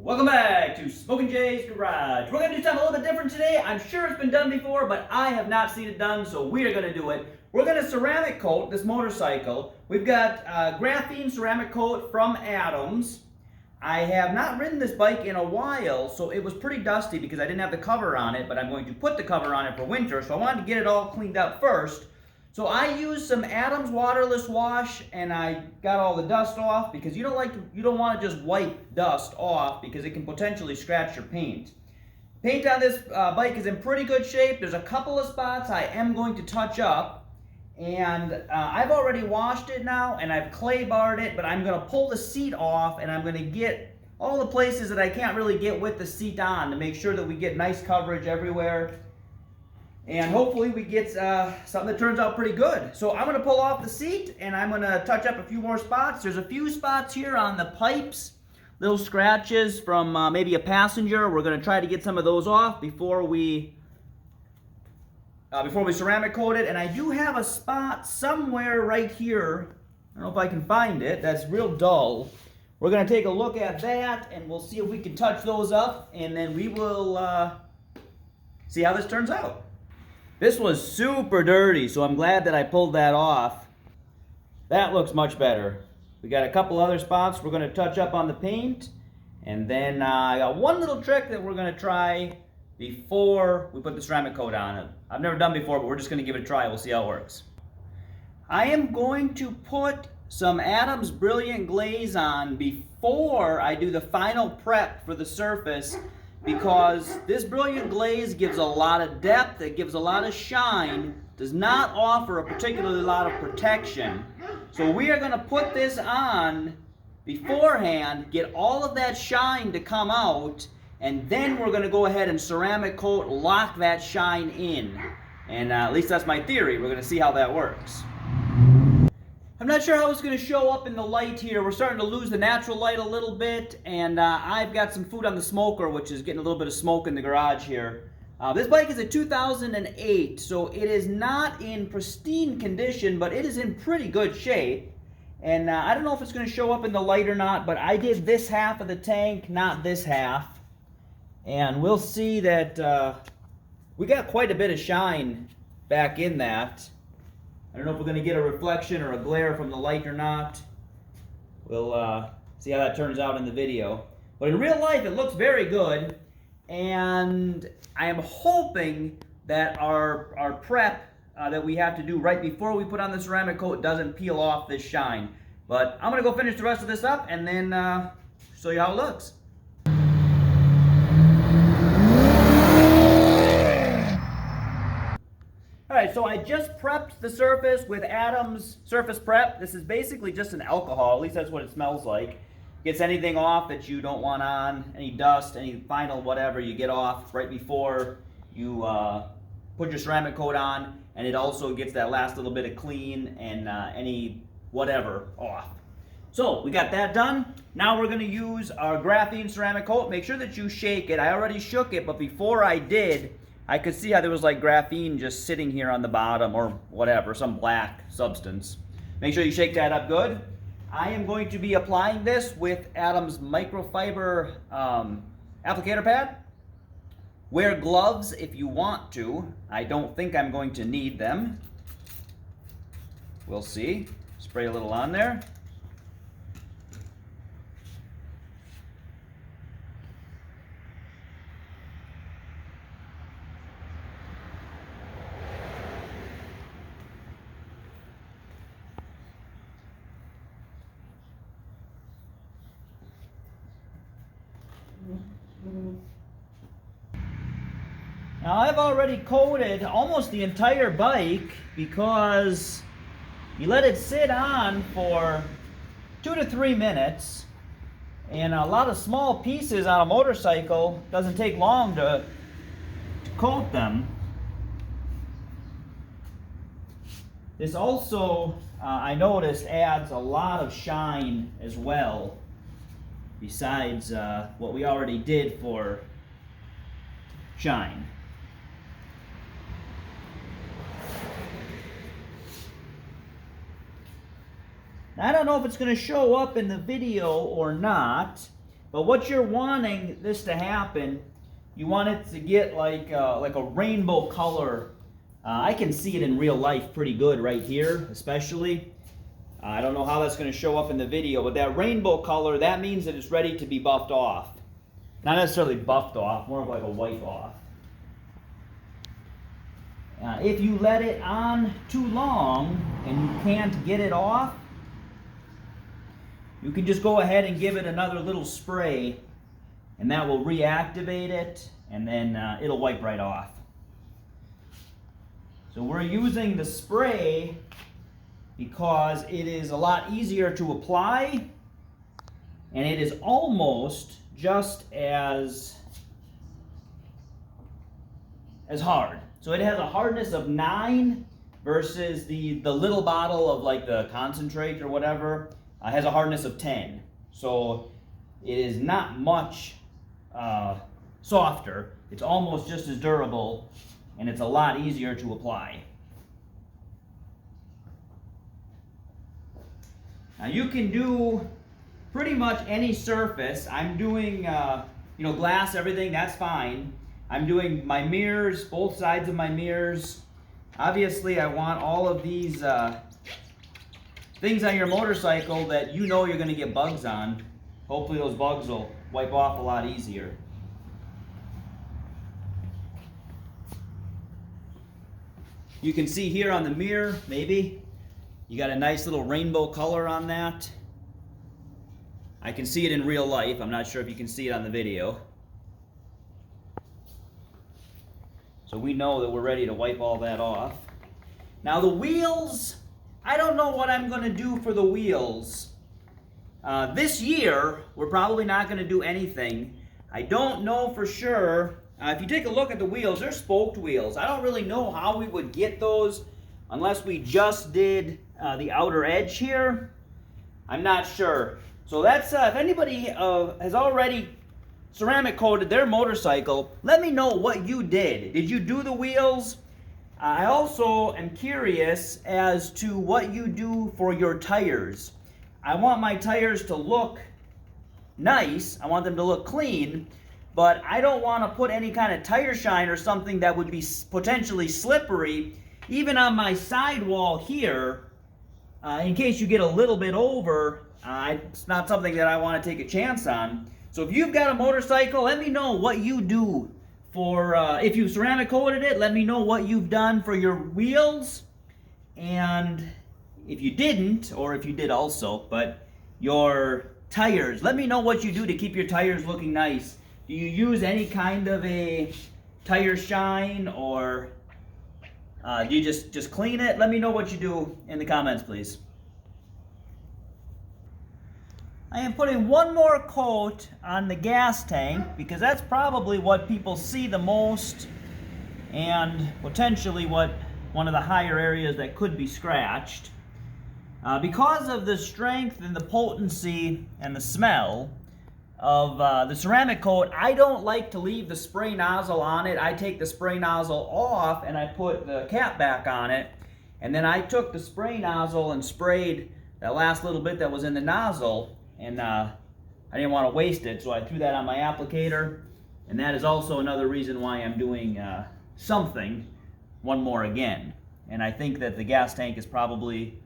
Welcome back to Smok'n Jay's Garage. We're going to do something a little bit different today. I'm sure it's been done before, but I have not seen it done, so we are going to do it. We're going to ceramic coat this motorcycle. We've got graphene ceramic coat from Adams. I have not ridden this bike in a while, so it was pretty dusty because I didn't have the cover on it, but I'm going to put the cover on it for winter, so I wanted to get it all cleaned up first. So I used some Adams waterless wash and I got all the dust off because you don't want to just wipe dust off because it can potentially scratch your paint. Paint on this bike is in pretty good shape. There's a couple of spots I am going to touch up, and I've already washed it now and I've clay barred it, but I'm going to pull the seat off and I'm going to get all the places that I can't really get with the seat on to make sure that we get nice coverage everywhere. And hopefully we get something that turns out pretty good. So I'm going to pull off the seat and I'm going to touch up a few more spots. There's a few spots here on the pipes, little scratches from maybe a passenger. We're going to try to get some of those off before we ceramic coat it. And I do have a spot somewhere right here. I don't know if I can find it. That's real dull. We're going to take a look at that and we'll see if we can touch those up. And then we will see how this turns out. This was super dirty, so I'm glad that I pulled that off. That looks much better. We got a couple other spots we're going to touch up on the paint. And then I got one little trick that we're going to try before we put the ceramic coat on it. I've never done before, but we're just going to give it a try. We'll see how it works. I am going to put some Adams Brilliant Glaze on before I do the final prep for the surface, because this Brilliant Glaze gives a lot of depth, it gives a lot of shine, does not offer a particularly lot of protection. So we are going to put this on beforehand, get all of that shine to come out, and then we're going to go ahead and ceramic coat, lock that shine in. And at least that's my theory. We're going to see how that works. I'm not sure how it's going to show up in the light here. We're starting to lose the natural light a little bit, and I've got some food on the smoker, which is getting a little bit of smoke in the garage here. This bike is a 2008, so it is not in pristine condition, but it is in pretty good shape. And I don't know if it's going to show up in the light or not, but I did this half of the tank, not this half. And we'll see that we got quite a bit of shine back in that. I don't know if we're going to get a reflection or a glare from the light or not. We'll see how that turns out in the video. But in real life, it looks very good. And I am hoping that our prep that we have to do right before we put on the ceramic coat doesn't peel off this shine. But I'm going to go finish the rest of this up and then show you how it looks. Alright, so I just prepped the surface with Adams Surface Prep. This is basically just an alcohol, at least that's what it smells like. Gets anything off that you don't want on, any dust, any final whatever you get off right before you put your ceramic coat on, and it also gets that last little bit of clean and any whatever off. So we got that done. Now we're going to use our graphene ceramic coat. Make sure that you shake it. I already shook it, but before I did, I could see how there was like graphene just sitting here on the bottom or whatever, some black substance. Make sure you shake that up good. I am going to be applying this with Adams microfiber applicator pad. Wear gloves if you want to. I don't think I'm going to need them. We'll see. Spray a little on there. Now I've already coated almost the entire bike because you let it sit on for 2 to 3 minutes, and a lot of small pieces on a motorcycle doesn't take long to coat them. This also, I noticed, adds a lot of shine as well, besides what we already did for shine. I don't know if it's going to show up in the video or not, But what you're wanting this to happen, you want it to get like a rainbow color. I can see it in real life pretty good right here, especially. I don't know how that's going to show up in the video, but that rainbow color, that means that it's ready to be buffed off. Not necessarily buffed off, more of like a wipe off. If you let it on too long and you can't get it off, you can just go ahead and give it another little spray, and that will reactivate it, and then it'll wipe right off. So we're using the spray because it is a lot easier to apply, and it is almost just as hard. So it has a hardness of 9 versus the little bottle of like the concentrate or whatever has a hardness of 10. So it is not much softer. It's almost just as durable, and it's a lot easier to apply. Now you can do pretty much any surface. I'm doing glass, everything, that's fine. I'm doing my mirrors, both sides of my mirrors. Obviously, I want all of these things on your motorcycle that you know you're going to get bugs on. Hopefully those bugs will wipe off a lot easier. You can see here on the mirror, maybe, you got a nice little rainbow color on that. I can see it in real life. I'm not sure if you can see it on the video. So we know that we're ready to wipe all that off. Now the wheels, I don't know what I'm going to do for the wheels. This year, we're probably not going to do anything. I don't know for sure. If you take a look at the wheels, they're spoked wheels. I don't really know how we would get those unless we just did the outer edge here. I'm not sure. So that's, if anybody has already ceramic coated their motorcycle, let me know what you did. Did you do the wheels? I also am curious as to what you do for your tires. I want my tires to look nice. I want them to look clean, but I don't want to put any kind of tire shine or something that would be potentially slippery, even on my sidewall here, in case you get a little bit over. It's not something that I want to take a chance on. So if you've got a motorcycle, let me know what you do for, if you ceramic coated it, let me know what you've done for your wheels. And if you didn't, or if you did also, but your tires, let me know what you do to keep your tires looking nice. Do you use any kind of a tire shine, or do you just clean it? Let me know what you do in the comments, please. I am putting one more coat on the gas tank because that's probably what people see the most, and potentially one of the higher areas that could be scratched. Because of the strength and the potency and the smell of the ceramic coat, I don't like to leave the spray nozzle on it. I take the spray nozzle off and I put the cap back on it, and then I took the spray nozzle and sprayed that last little bit that was in the nozzle. And I didn't want to waste it, so I threw that on my applicator. And that is also another reason why I'm doing one more again. And I think that the gas tank is probably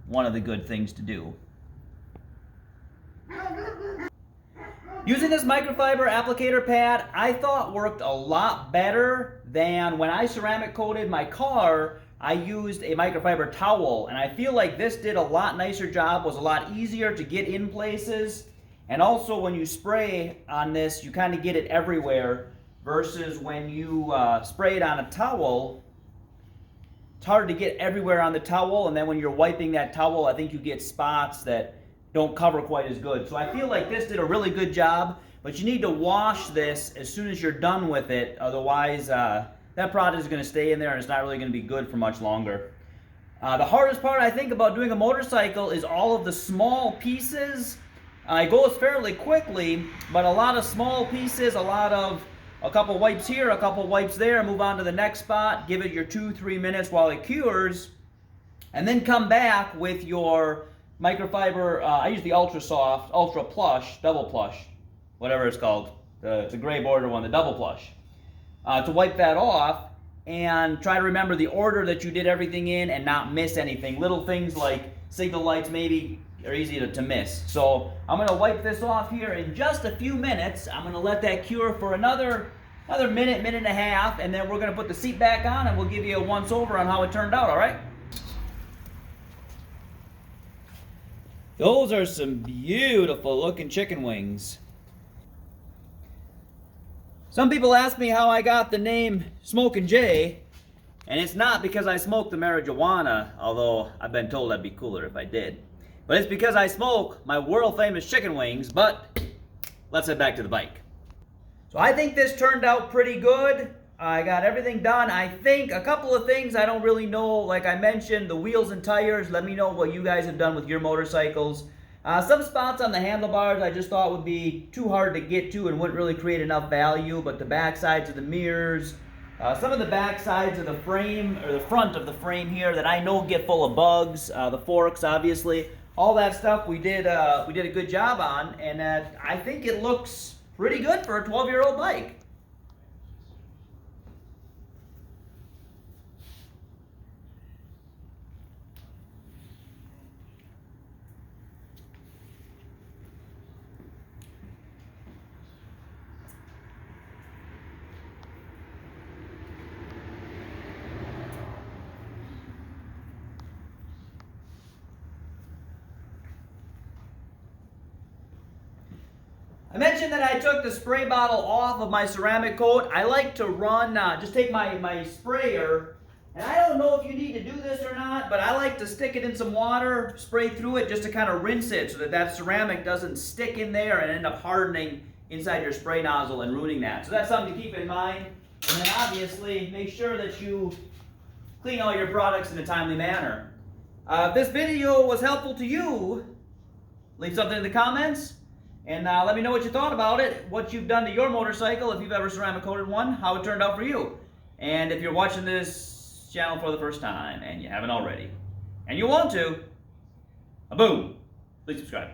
one of the good things to do. Using this microfiber applicator pad, I thought worked a lot better than when I ceramic coated my car. I used a microfiber towel, and I feel like this did a lot nicer job, was a lot easier to get in places, and also when you spray on this, you kind of get it everywhere, versus when you spray it on a towel, it's hard to get everywhere on the towel, and then when you're wiping that towel, I think you get spots that don't cover quite as good. So I feel like this did a really good job, but you need to wash this as soon as you're done with it, otherwise that product is going to stay in there and it's not really going to be good for much longer. The hardest part I think about doing a motorcycle is all of the small pieces. It goes fairly quickly, but a lot of small pieces, a couple wipes here, a couple wipes there, move on to the next spot, give it your 2-3 minutes while it cures, and then come back with your microfiber, I use the Ultra Soft, Ultra Plush, Double Plush, whatever it's called, the gray border one, the Double Plush, to wipe that off and try to remember the order that you did everything in and not miss anything. Little things like signal lights maybe are easy to miss. So I'm going to wipe this off here in just a few minutes. I'm going to let that cure for another minute, minute and a half, and then we're going to put the seat back on and we'll give you a once over on how it turned out, all right? Those are some beautiful looking chicken wings. Some people ask me how I got the name Smok'n J, and it's not because I smoke the marijuana, although I've been told that'd be cooler if I did. But it's because I smoke my world famous chicken wings. But let's head back to the bike. So I think this turned out pretty good. I got everything done. I think a couple of things I don't really know, like I mentioned, the wheels and tires. Let me know what you guys have done with your motorcycles. Some spots on the handlebars I just thought would be too hard to get to and wouldn't really create enough value, but the back sides of the mirrors, some of the back sides of the frame, or the front of the frame here that I know get full of bugs, the forks obviously, all that stuff we did a good job on, and I think it looks pretty good for a 12-year-old bike. I mentioned that I took the spray bottle off of my ceramic coat. I like to run, just take my sprayer, and I don't know if you need to do this or not, but I like to stick it in some water, spray through it just to kind of rinse it so that that ceramic doesn't stick in there and end up hardening inside your spray nozzle and ruining that. So that's something to keep in mind. And then obviously make sure that you clean all your products in a timely manner. If this video was helpful to you, leave something in the comments. And let me know what you thought about it, what you've done to your motorcycle, if you've ever ceramic coated one, how it turned out for you. And if you're watching this channel for the first time and you haven't already, and you want to, boom, please subscribe.